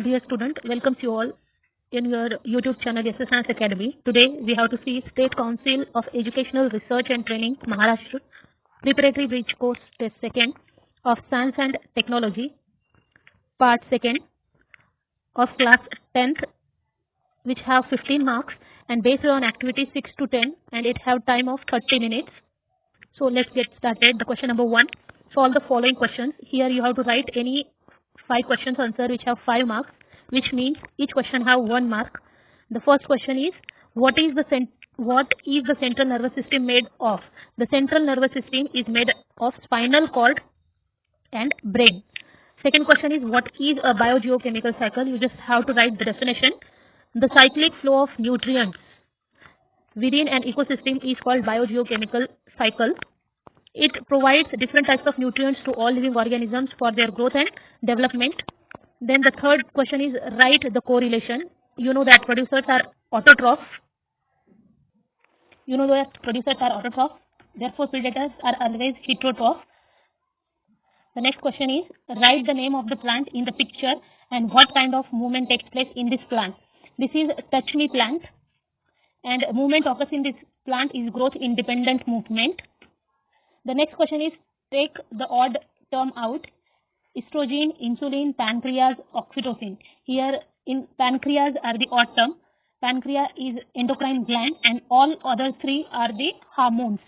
Dear student, welcomes you all in your YouTube channel SS Science Academy. Today we have to see State Council of Educational Research and Training Maharashtra Preparatory Bridge Course Test 2nd of Science and Technology Part 2nd of class 10th, which have 15 marks and based on activity 6 to 10, and it have time of 30 minutes. So let's get started. The question number 1, solve the following questions. Here you have to write any 5 questions answer which have 5 marks, which means each question have 1 mark. The first question is, what is the central nervous system made of? The central nervous system is made of spinal cord and brain. Second question is, what is a biogeochemical cycle? You just have to write the definition. The cyclic flow of nutrients within an ecosystem is called biogeochemical cycle. It provides different types of nutrients to all living organisms for their growth and development. Then the third question is, write the correlation. You know that producers are autotroph. Therefore, predators are always heterotroph. The next question is, write the name of the plant in the picture and what kind of movement takes place in this plant. This is touch me plant, and movement occurs in this plant is growth independent movement. The next question is, take the odd term out. Estrogen, insulin, pancreas, oxytocin. Here in pancreas are the odd term. Pancreas is endocrine gland and all other 3 are the hormones.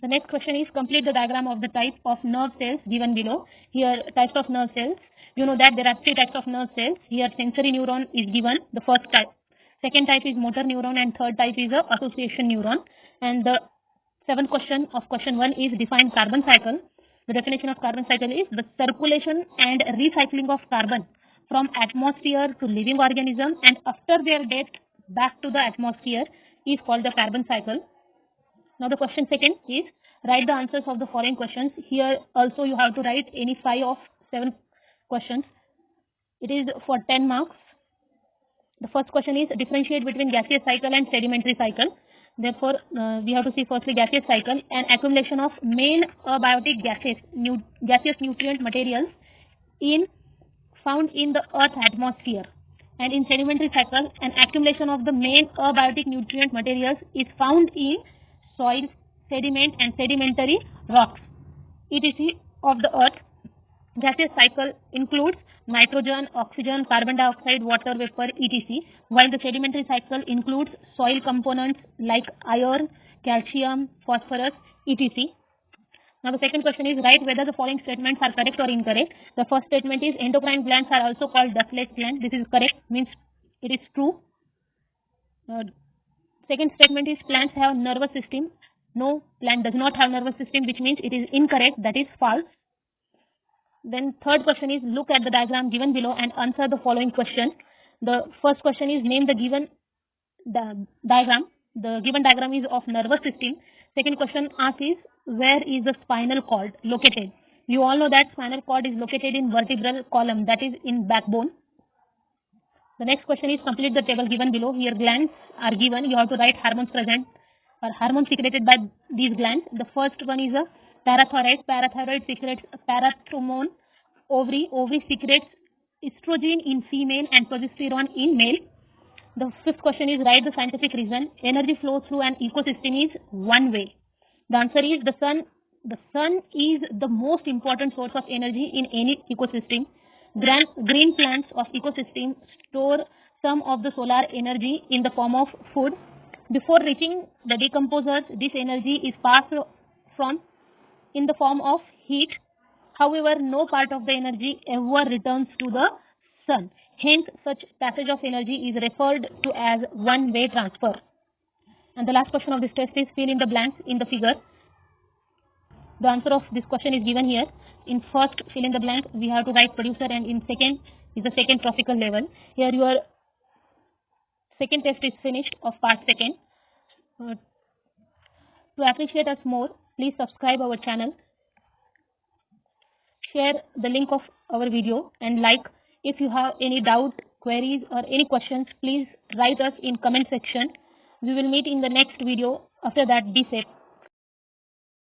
The next question is, complete the diagram of the type of nerve cells given below. Here types of nerve cells. You know that there are 3 types of nerve cells. Here sensory neuron is given, the first type. Second type is motor neuron and third type is a association neuron. And the 7th question of question 1 is, define carbon cycle. The definition of carbon cycle is the circulation and recycling of carbon from atmosphere to living organism and after their death back to the atmosphere is called the carbon cycle. Now the question 2nd is, write the answers of the following questions. Here also you have to write any 5 of 7 questions. It is for 10 marks. The first question is, differentiate between gaseous cycle and sedimentary cycle. Therefore, we have to see firstly gaseous cycle, an accumulation of main abiotic gaseous nutrient materials found in the Earth's atmosphere. And in sedimentary cycle, an accumulation of the main abiotic nutrient materials is found in soil, sediment and sedimentary rocks, etc. of the Earth. Gaseous cycle includes nitrogen, oxygen, carbon dioxide, water vapor, etc. While the sedimentary cycle includes soil components like iron, calcium, phosphorus, etc. Now the second question is, write whether the following statements are correct or incorrect. The first statement is, endocrine glands are also called dustless glands. This is correct, means it is true. Second statement is, plants have nervous system. No, plant does not have nervous system, which means it is incorrect, that is false. Then third question is, look at the diagram given below and answer the following question. The first question is, name the given diagram. The given diagram is of nervous system. Second question asks is, where is the spinal cord located? You all know that spinal cord is located in vertebral column, that is in backbone. The next question is, complete the table given below. Here glands are given. You have to write hormones present or hormones secreted by these glands. The first one is a parathyroid. Parathyroid secretes parathormone. Ovary secretes estrogen in female and progesterone in male. The fifth question is, write the scientific reason. Energy flow through an ecosystem is one way. The answer is the sun. The sun is the most important source of energy in any ecosystem. Green plants of ecosystem store some of the solar energy in the form of food. Before reaching the decomposers, this energy is passed from in the form of heat. However, no part of the energy ever returns to the sun. Hence, such passage of energy is referred to as one-way transfer. And the last question of this test is, fill in the blanks in the figure. The answer of this question is given here. In first fill in the blank, we have to write producer, and in second is the second trophical level. Here your second test is finished of part 2nd. To appreciate us more, please subscribe our channel, share the link of our video and like. If you have any doubt, queries or any questions, please write us in comment section. We will meet in the next video. After that, be safe.